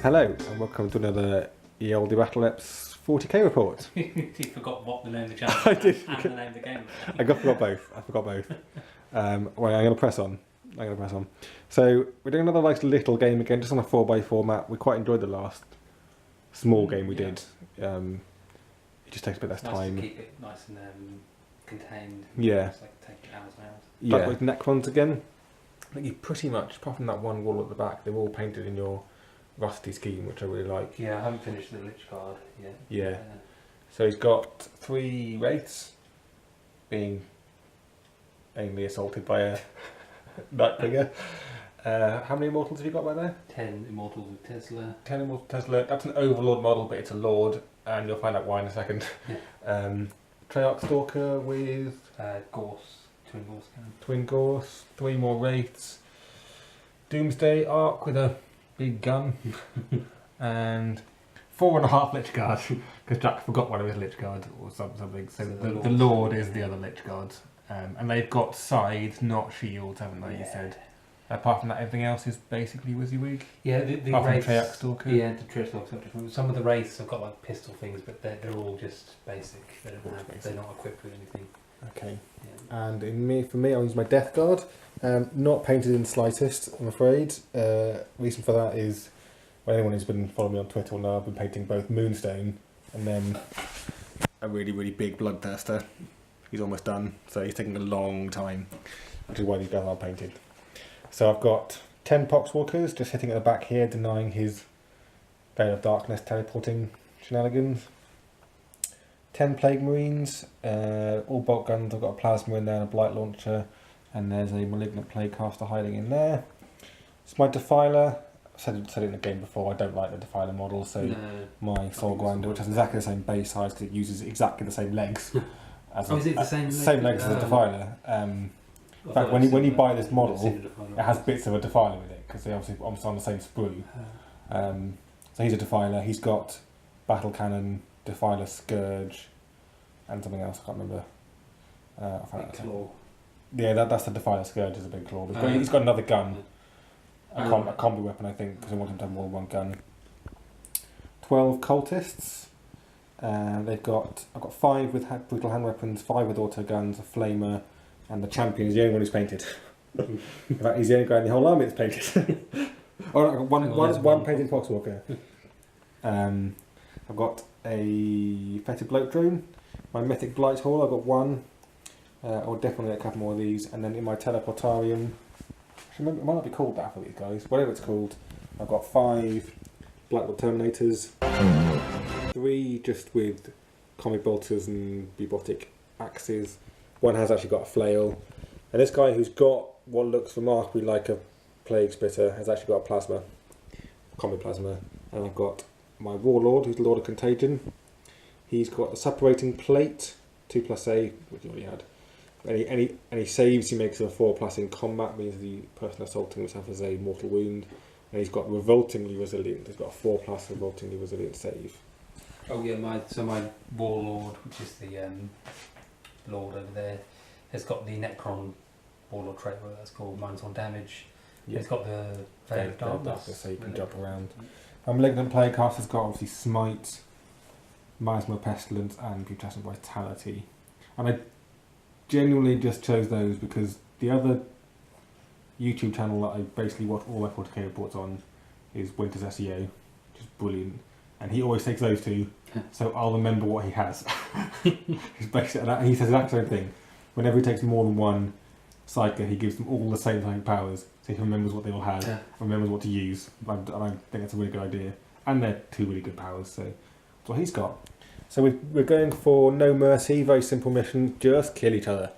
Hello and welcome to another Olde Battle Eps 40k report. You forgot what the name of the channel I did. and the name of the game. I forgot both. Well, I'm going to press on. So we're doing another nice little game again, just on a 4x format. We quite enjoyed the last small game we did. It just takes a bit less time. To keep it nice and contained. Yeah. It's like taking hours and hours. Yeah. Like with Necrons again. I think you pretty much, apart from that one wall at the back, they're all painted in your rusty scheme, which I really like. Yeah, I haven't finished the Lich card yet. Yeah. So he's got 3 wraiths being anally assaulted by a Nightbringer. How many immortals have you got by there? 10 immortals with Tesla. 10 immortals with Tesla. That's an overlord model, but it's a lord, and you'll find out why in a second. Yeah. Treyarch Stalker with Gorse, Twin Gorse Cannon. Twin Gorse, 3 more wraiths. Doomsday Arc with a big gun. And 4.5 Lich Guard, because Jack forgot one of his Lich Guard or something. So the Lord is the other Lich Guard. And they've got scythes, not shields, haven't they, you said? Apart from that, everything else is basically WYSIWYG. Yeah, the apart wraiths, from Treyarch Stalker. Yeah, the Treyarch Stalker. Some of the wraiths have got like pistol things, but they're all just basic. They're not equipped with anything. Okay. Yeah. And for me, I'll use my Death Guard. Not painted in the slightest, I'm afraid. Reason for that is, well, anyone who's been following me on Twitter will know I've been painting both Moonstone and then a really, really big Bloodthirster. He's almost done, so he's taking a long time, which is why these guys are painted. So I've got 10 Poxwalkers just sitting at the back here, denying his Veil of Darkness teleporting shenanigans. 10 Plague Marines, all bolt guns. I've got a Plasma in there and a Blight Launcher, and there's a Malignant Plaguecaster hiding in there. It's my Defiler. I've said it in the game before, I don't like the Defiler model, so my Soul Grinder, which has exactly the same base size because it uses exactly the same legs. Is it the same legs? Same legs as a Defiler. In fact, when you buy this model, it has bits of a Defiler with it, because they're obviously almost on the same sprue. So he's a Defiler, he's got Battle Cannon, Defiler Scourge, and something else, I can't remember. Claw. Yeah, that's the Defiler Scourge, is a big claw. He's got another gun, a combi weapon, I think, because I want him to have more than one gun. 12 Cultists. I've got 5 with brutal hand weapons, 5 with auto guns, a flamer, and the champion is the only one who's painted. In fact, he's the only guy in the whole army that's painted. One painted Poxwalker. I've got a Fetid Bloat Drone. My Mythic Blight Hall, I've got 1. I'll definitely get a couple more of these. And then in my Teleportarium, it might not be called that for these guys, whatever it's called, I've got 5 Blackwell Terminators. 3 just with comic bolters and bubotic axes. 1 has actually got a flail. And this guy who's got what looks remarkably like a plague splitter has actually got a plasma, comic plasma. And I've got my Warlord, who's the Lord of Contagion. He's got the separating plate, 2+A, which he already had. Any saves he makes of a 4+ in combat means the person assaulting him suffers a mortal wound. And he's got revoltingly resilient. He's got a 4+ revoltingly resilient save. Oh yeah, my Warlord, which is the Lord over there, has got the Necron Warlord trait, whatever that's called, -1 damage. Yeah. It's got the Veil of Darkness, so you can jump around. Malignant Plaguecaster's got obviously Smite, Miasma Pestilence, and Putrescent Vitality. And I genuinely just chose those because the other YouTube channel that I basically watch all my 40k reports on is Winter's SEO, which is brilliant. And he always takes those 2, so I'll remember what he has. He says the exact same thing. Whenever he takes more than one Psyker, he gives them all the same type of powers, so he remembers what they all have, remembers what to use. And I think that's a really good idea. And they're 2 really good powers, so that's what he's got. So we're going for No Mercy, very simple mission, just kill each other.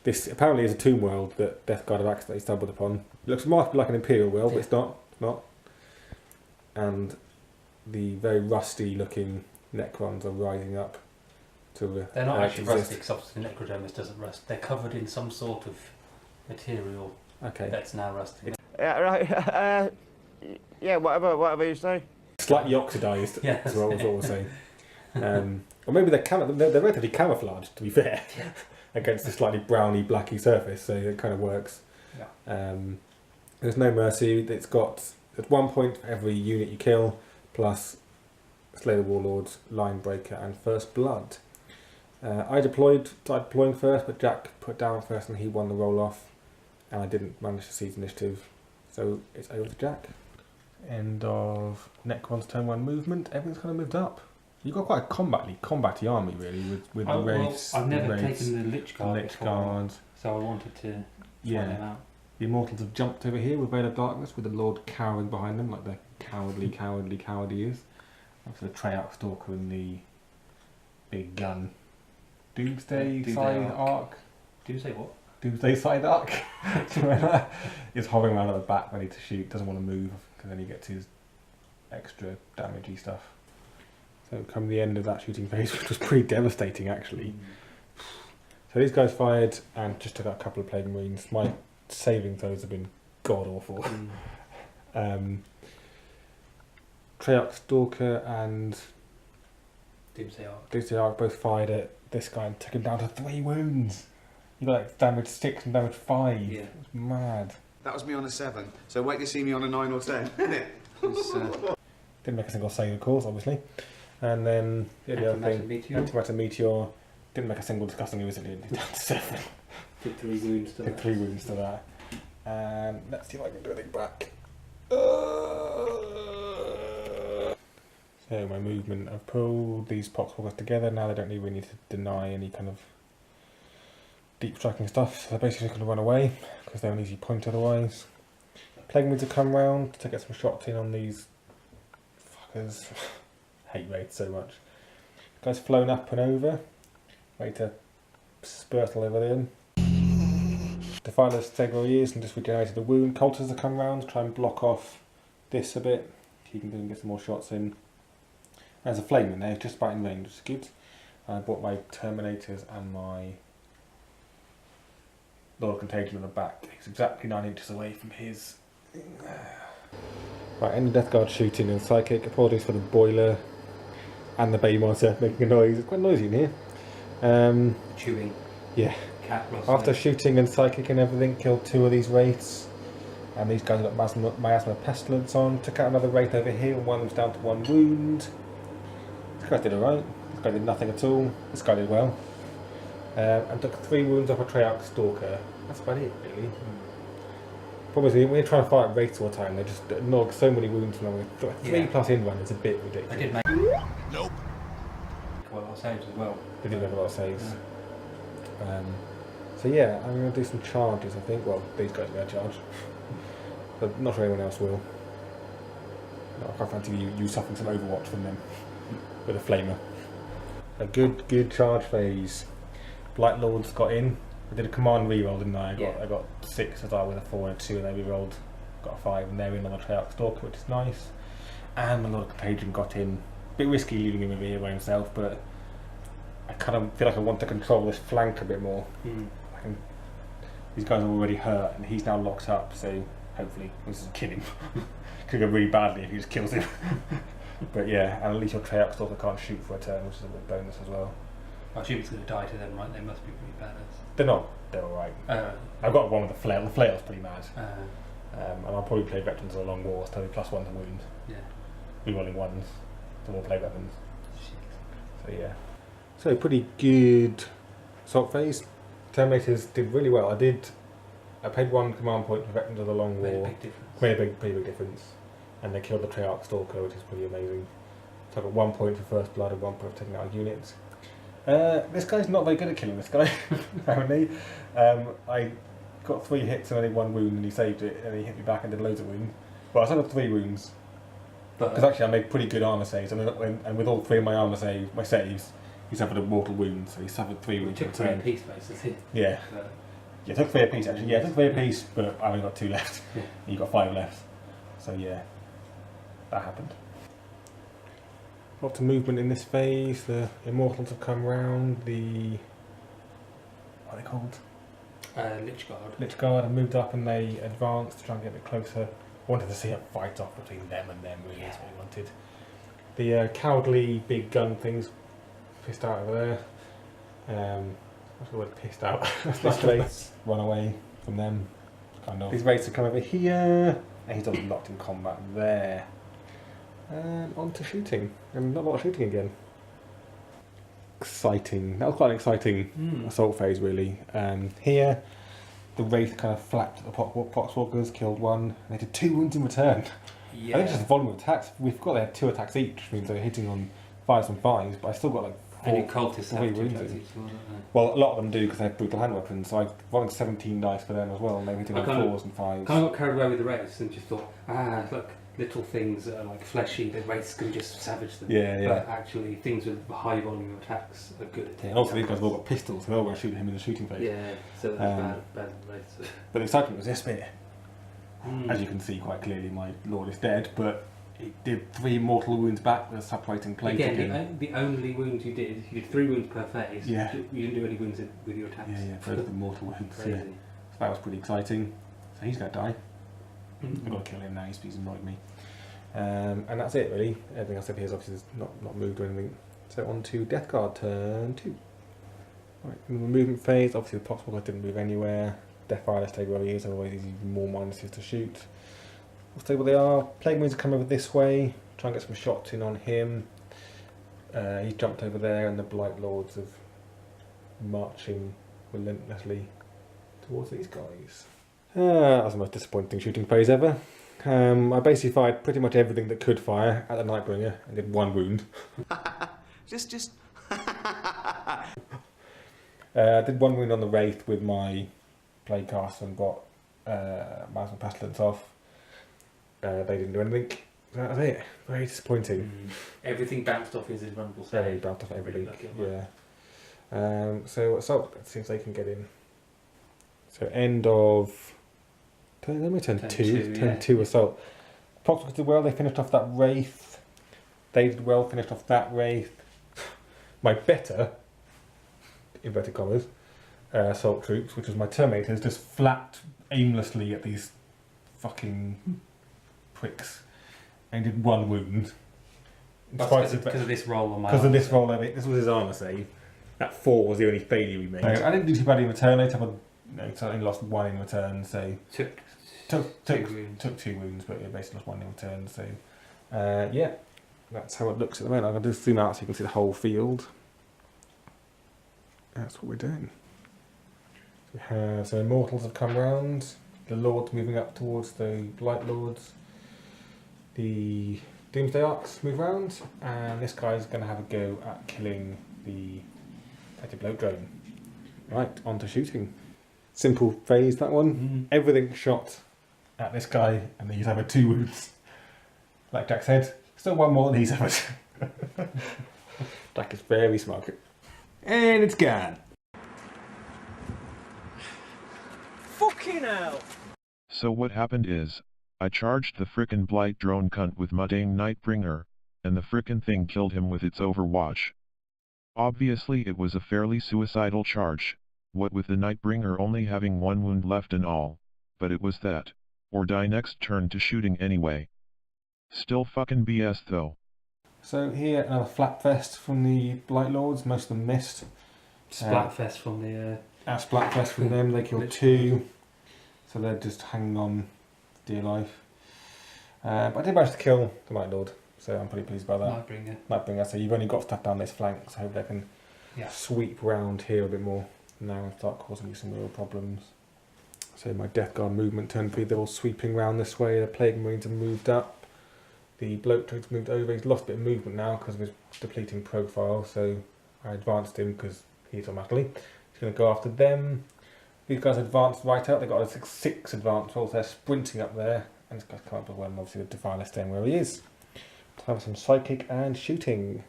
This apparently is a tomb world that Death Guard have accidentally stumbled upon. It looks remarkably like an Imperial world, but it's not. And the very rusty looking Necrons are rising up to they're not actually rusty, because obviously Necrodermis doesn't rust. They're covered in some sort of material that's now rusty. Yeah, right. Yeah, whatever you say. Slightly oxidised, as well, as what we're saying. Or maybe they're relatively camouflaged, to be fair, against the slightly browny, blacky surface, so it kind of works. Yeah. There's No Mercy. It's got there's 1 point for every unit you kill, plus Slay the Warlords, Line Breaker, and First Blood. I started deploying first, but Jack put down first and he won the roll off, and I didn't manage to seize initiative, so it's over to Jack. End of Necron's turn 1 movement. Everything's kind of moved up. You've got quite a combat-y army really with the raids. I've never raids, taken the Lich Guard before, so I wanted to try them out. The Immortals have jumped over here with Veil of Darkness, with the Lord cowering behind them like the coward he is. That's the Treyarch Stalker and the big gun. Doomsday side arc. Doomsday what? Doomsday side arc. He's hovering around at the back ready to shoot, doesn't want to move because then he gets his extra damagey stuff. So come the end of that shooting phase, which was pretty devastating actually. So these guys fired and just took out a couple of Plague Marines. My saving throws have been god awful. Treyarch Stalker and Doomsday Arc both fired at this guy and took him down to 3 wounds. You got like damage 6 and damage 5. Yeah. It was mad. That was me on a 7, so wait to see me on a 9 or 10, innit? Didn't make a single save, of course, obviously. And then the other thing, Antimatter Meteor, didn't make a single disgustingly resilient, down to 7. Took 3 wounds to that. 3 wounds to that. And let's see if I can do anything back. So my movement, I've pulled these Poxwalkers together, now they don't really need to deny any kind of deep striking stuff, so they're basically just going to run away, because they're an easy point otherwise. Plague Marines have come round to get some shots in on these fuckers. Hate raids so much. Guy's flown up and over, ready to spurt all over them. Defilers several years and just regenerated a wound. Coulters have come round to try and block off this a bit. He can get some more shots in. There's a flame in there, just about in range, which is good. I bought my Terminators and my Lord of Contagion on the back. He's exactly 9 inches away from his. Right, end of Death Guard shooting and Psychic. Apologies for the boiler and the Bay Monitor making a noise. It's quite noisy in here. Chewing. Yeah. Cat After shooting and Psychic and everything, killed 2 of these wraiths. And these guys got Miasma Pestilence on. Took out another wraith over here, and one was down to 1 wound. This guy did alright. This guy did nothing at all. This guy did well. And took 3 wounds off a Treyarch Stalker. That's about it, really. Problem is, when you're trying to fight wraiths all the time, they just nog so many wounds from them. 3 plus in run, it's a bit ridiculous. I did make quite a lot of saves as well. They did make a lot of saves. So yeah, I'm going to do some charges, I think. Well, these guys are going to charge. But not sure anyone else will. No, I quite fancy you suffering some Overwatch from them. With a flamer. A good charge phase. Blight Lords got in. I did a command reroll, didn't I? I got 6 as I with a 4 and a 2, and they rerolled. Got a 5, and they're in on the Treyarch Stalker, which is nice. And my Lord of Contagion got in. A bit risky leaving him over here by himself, but I kind of feel like I want to control this flank a bit more. These guys are already hurt, and he's now locked up, so hopefully this is killing him. Could go really badly if he just kills him. But yeah, and at least your Treyarch Stalker can't shoot for a turn, which is a bit bonus as well. I assume it's going to die to them, right? They must be pretty badass. They're not. They're alright. I've got one with the flail. The flail's pretty mad. And I'll probably play Veterans of the Long Wars, so +1 to wound. Yeah. Rerolling 1s to more play weapons. So yeah. So pretty good assault phase. Terminators did really well. I paid 1 command point for Veterans of the Long War. Made a pretty big difference. And they killed the Treyarch Stalker, which is pretty amazing. So I got 1 point for First Blood and 1 point for taking out units. This guy's not very good at killing this guy, apparently. I got 3 hits and only 1 wound, and he saved it, and he hit me back and did loads of wounds. Well, I still got 3 wounds. Because actually I made pretty good armour saves, and with all 3 of my saves, he suffered a mortal wound, so he suffered 3 wounds. Took 3 apiece, basically. Yeah. Yeah, took 3 apiece actually. Yeah, took 3 apiece, but I only got 2 left. Yeah. You got 5 left. So yeah, that happened. Lots of movement in this phase. The Immortals have come round. What are they called? Lich Guard. Lich Guard have moved up and they advanced to try and get a bit closer. I wanted to see a fight off between them and them, really, is what we wanted. The cowardly big gun things pissed out over there. What's the word pissed out? These wraiths run away from them. Kind of. These wraiths have come over here. And he's done locked in combat there. And on to shooting. And not a lot of shooting again. Exciting. That was quite an exciting assault phase, really. Here, the Wraith kind of flapped at the Poxwalkers, killed one. They did 2 wounds in return. Yeah. I think it's just the volume of attacks. We've got there 2 attacks each, which means they're hitting on 5s and 5s, but I still got like 4 Any cultists have 2 wounds attacks in. each as well, don't they? Well, a lot of them do because they have brutal hand weapons, so I rolling 17 dice for them as well, and they were hitting I on kind of- 4s and 5s. Kind of got carried away with the race and just thought, look, little things that are like fleshy, the race can just savage them. Yeah, yeah. But actually, things with high volume of attacks are good at Yeah, taking and also these down guys have all race. got pistols, so they're all going to shoot him in the shooting phase. Yeah, so that's bad race. But the excitement was this bit. As you can see quite clearly, my lord is dead, but he did 3 mortal wounds back with a separating plate Again, the only wounds you did 3 wounds per phase. Yeah. You didn't do any wounds with your attacks. Yeah, both the mortal wounds. Crazy. Yeah. So that was pretty exciting. So he's going to die. Mhm. I've got to kill him now, he's annoyed me. And that's it really. Everything else up here is obviously not moved or anything. So on to Death Guard turn 2. Right, in the movement phase, obviously the Poxwalker didn't move anywhere. Deathfire stayed where he is, otherwise he's even more minuses to shoot. We'll stay where they are. Plague Marines are coming over this way. Try and get some shots in on him. He's jumped over there and the Blight Lords are marching relentlessly towards these guys. That was the most disappointing shooting phase ever. I basically fired pretty much everything that could fire at the Nightbringer and did 1 wound. just. I did 1 wound on the Wraith with my Plague Caster and got Miasma Pestilence off. They didn't do anything. So that was it. Very disappointing. Everything bounced off his invulnerable Very save. bounced off everything. Lucky, Yeah. So Assault, let's see if they can get in. So end of turn 2. Turn 2 Assault. Poxwalkers did well, they finished off that Wraith. They did well, finished off that Wraith. My better, inverted commas, assault troops, which was my Terminators, just flapped aimlessly at these fucking pricks and did 1 wound. Because of this roll on my Because of this armor. roll of it, this was his armour save. That 4 was the only failure we made. No, I didn't do too badly in return. I only lost 1 in return, so Took took 2 wounds. 2 wounds, but yeah, basically lost 1 in return. So yeah, that's how it looks at the moment. I'm going to just zoom out so you can see the whole field. That's what we're doing. So Immortals have come round. The Lords moving up towards the Blight Lords. The Doomsday Arcs move round, and this guy's going to have a go at killing the Petty Bloat Drone. Right, on to shooting. Simple phase, that one. Everything shot at this guy, and he's having 2 wounds. Like Jack said, still 1 more than he's having. Jack is very smug. And it's gone. Fucking hell! So what happened is, I charged the frickin' blight drone cunt with my dang Nightbringer, and the frickin' thing killed him with its overwatch. Obviously it was a fairly suicidal charge, what with the Nightbringer only having 1 wound left and all, but it was that, or die next turn to shooting anyway. Still fucking BS though. So here, another Flapfest from the Blight Lords, most of them missed. Splatfest from the... Splatfest from them, they killed 2. So they're just hanging on dear life. But I did manage to kill the Blight Lord, so I'm pretty pleased by that. Nightbringer, so you've only got stuff down this flank, so I hope they can sweep round here a bit more now and start causing you some real problems. So my Death Guard movement turn 3, they're all sweeping round this way. The Plague Marines have moved up. The Bloat Drone's moved over. He's lost a bit of movement now because of his depleting profile, so I advanced him because he's automatically. He's going to go after them. These guys advanced right out. They've got a 6 advance rolls. They're sprinting up there. And this guy's come up with one, obviously the Defiler staying where he is. Time for some Psychic and shooting.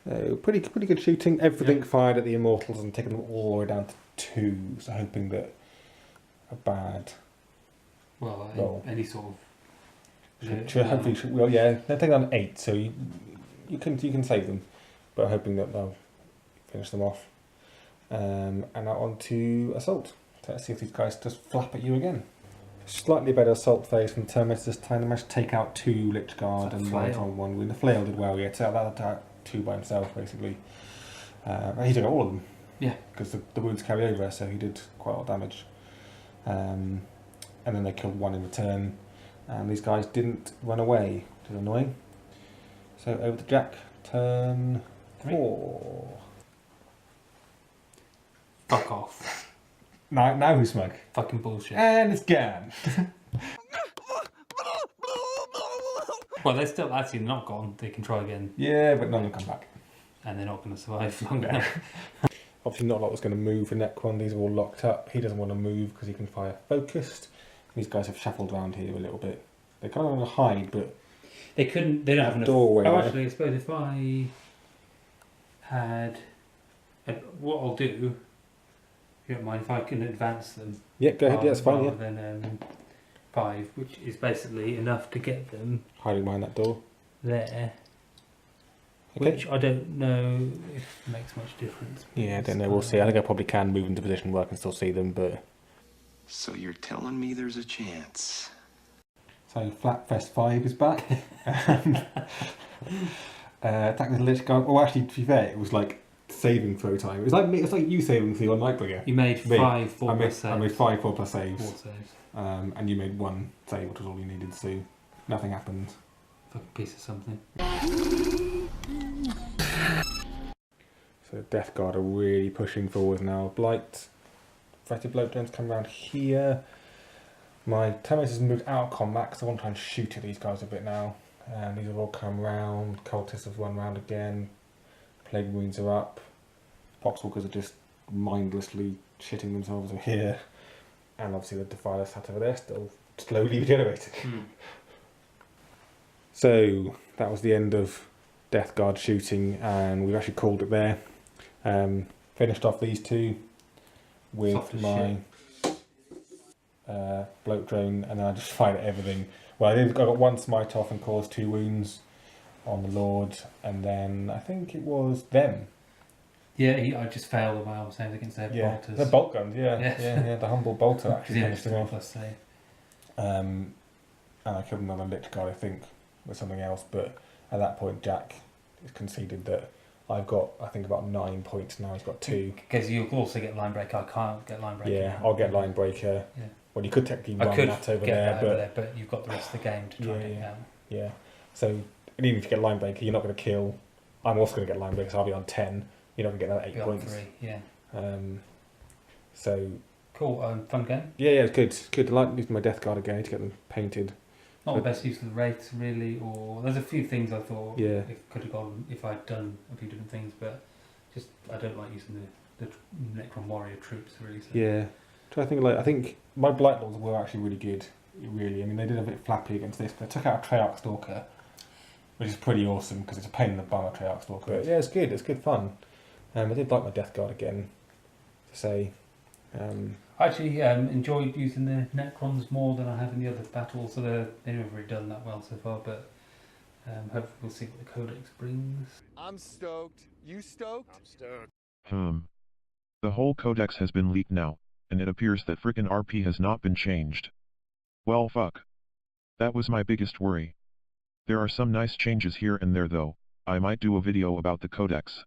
So pretty good shooting. Everything fired at the Immortals and taken them all the way down to 2. So hoping that a bad roll. Any sort of... Hopefully, well, yeah, they're taking down 8, so you can save them, but hoping that they'll finish them off. And now on to Assault. So let's see if these guys just flap at you again. Slightly better Assault phase from Terminators this time. They managed to take out 2 Lich Guard and light on 1 wound. The Flail did well, yeah, so that attacked 2 by himself basically. He took out all of them. Yeah. Because the wounds carry over, so he did quite a lot of damage. And then they killed 1 in return. And these guys didn't run away, which is annoying. So over to Jack, turn 4. Fuck off. Now who's smug? Fucking bullshit. And it's gone. Well, they're still actually not gone. They can try again. Yeah, but none will come back. And they're not going to survive long enough. Obviously not a lot was going to move for Necron. These are all locked up. He doesn't want to move because he can fire focused. These guys have shuffled around here a little bit. They kind of want to hide, but They couldn't. They don't have enough. doorway. Oh, there. actually, I suppose if I had, what I'll do, if you don't mind, if I can advance them. Yeah, go ahead. Yeah, that's fine. Yeah, Rather than 5, which is basically enough to get them hiding behind that door. there. Okay. Which I don't know if it makes much difference. Yeah, I don't know. We'll see. I think I probably can move into position where I can still see them, but. So you're telling me there's a chance? So Flatfest 5 is back. Attack with the Lich Guard. Oh, actually, to be fair, it was like saving throw time. It's like you saving through on Nightbringer. You made Me. 5 4 I plus made saves. 5 4+ saves. 4 saves. And you made 1 save, which was all you needed. So nothing happened. Fucking piece of something. So Death Guard are really pushing forward now. Blight, Fretted Bloat Drones come around here. My Terminators has moved out of combat because I want to try and shoot at these guys a bit now. And these have all come round. Cultists have run round again. Plague Wounds are up. Poxwalkers are just mindlessly shitting themselves over here. And obviously the Defiler sat over there, still slowly regenerating. So that was the end of Death Guard shooting, and we've actually called it there. Finished off these two with Soft as my bloat drone, and then I just fired at everything. Well, I got 1 smite off and caused 2 wounds on the Lord, and then I think it was them. Yeah, I just failed on my arm saves against their Yeah, bolters. the bolt guns. Yeah, Yeah. yeah. The humble bolter actually Yeah, finished them off. plus save. And I killed another Lich Guard, I think, with something else. But at that point, Jack conceded that I've got, I think, about 9 points now. He's got 2. Because you also get line breaker. I can't get line breaker. Yeah, I'll get line breaker. Yeah. Well, you could technically I run could that over get there, that but over there, but you've got the rest of the game to try and get it Yeah. down. yeah. So and even if you get line breaker, you're not going to kill. I'm also going to get line breaker, so I'll be on 10. You're not going to get that 8 Be on points. 3, yeah. So Cool, fun game. yeah, it's good. Good. I like using my Death Guard again to get them painted. Not the best use of the rates, really, or there's a few things I thought Yeah. could have gone if I'd done a few different things, but just I don't like using the Necron warrior troops, really. So. Yeah. I think my Blight Lords were actually really good. Really, I mean, they did a bit flappy against this, but I took out a Treyarch Stalker, which is pretty awesome because it's a pain in the bum, a Treyarch Stalker. But yeah, it's good. It's good fun. I did like my Death Guard again. To say. I actually enjoyed using the Necrons more than I have in the other battles, so they've never really done that well so far, but hopefully we'll see what the Codex brings. I'm stoked. You stoked? I'm stoked. The whole codex has been leaked now, and it appears that frickin' RP has not been changed. Well fuck. That was my biggest worry. There are some nice changes here and there though. I might do a video about the codex.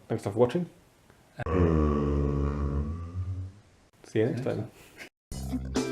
Thanks for watching. See you next time.